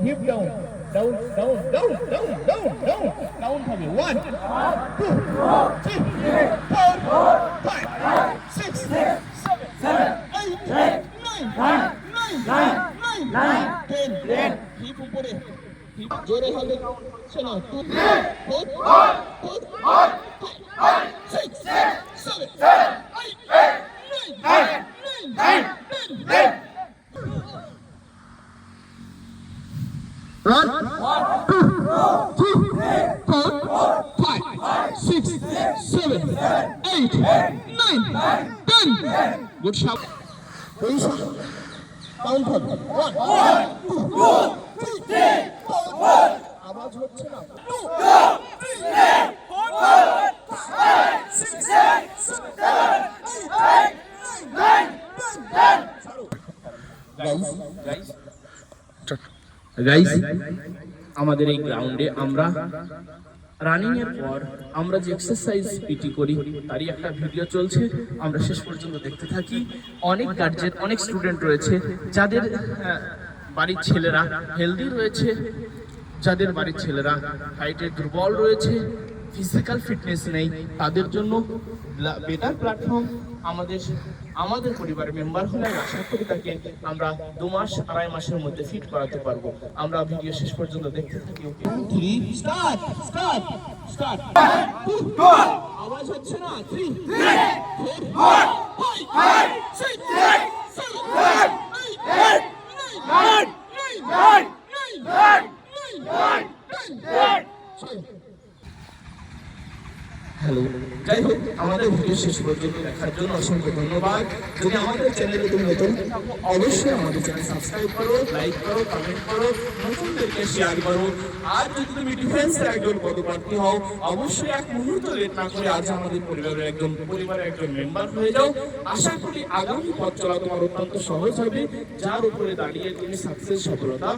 hip down, down, down, down, down, down, down, down হবে 1 2 3 4 5 6 7 8 9 10 hip উপরে hip জোরে হবে শোনো 2 4 5 6 7 8 9 10 1 2 3 4 5 6 7 8 9 10 good shot count হবে 1 2 3 4 আওয়াজ হচ্ছে না 2 3 4 5 6 7 8 9 10 গাইস আমাদের এই গ্রাউন্ডে আমরা রানিং এর পর আমরা যে এক্সারসাইজ পিটি করি তারই একটা ভিডিও চলছে, আমরা শেষ পর্যন্ত দেখতে থাকি। অনেক গার্জেন, অনেক স্টুডেন্ট রয়েছে যাদের বাড়ির ছেলেরা হেলদি রয়েছে, যাদের বাড়ির ছেলেরা হাইটে দুর্বল রয়েছে, ফিজিক্যাল ফিটনেস নেই, তাদের জন্য বেটার প্ল্যাটফর্ম আমাদের পরিবারের মেম্বার হলে আশা করি তাকে আমরা 2 মাস 2.5 মাসের মধ্যে ফিট করাতে পারবো। আমরা ভিডিও শেষ পর্যন্ত দেখতে থাকি। 3 স্টার্ট আওয়াজ হচ্ছে না 3 4 5 6 7 8 9 হ্যালো, যাই হোক আমাদের ভিডিও শেষ পর্যন্ত দেখার জন্য অসংখ্য ধন্যবাদ। যদি আমাদের চ্যানেলে তুমি নতুন অবশ্যই আমাদের চ্যানেল সাবস্ক্রাইব করো, লাইক করো, কমেন্ট করো, নতুনদেরকে শেয়ার করো। আর যদি তুমি ডিফেন্সের একজন পদপ্রার্থী হও অবশ্যই এক মুহূর্ত লেট না করে আজ আমাদের পরিবারের একজন মেম্বার হয়ে যাও। আশা করি আগামী পথ চলা তোমার অত্যন্ত সহজ হবে, যার উপরে দাঁড়িয়ে তুমি সাকসেস সফলতা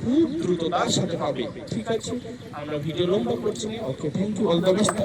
খুব দ্রুততার সাথে পাবে। ঠিক আছে, আমরা ভিডিও লম্বা করছি। Okay, thank you, all the best.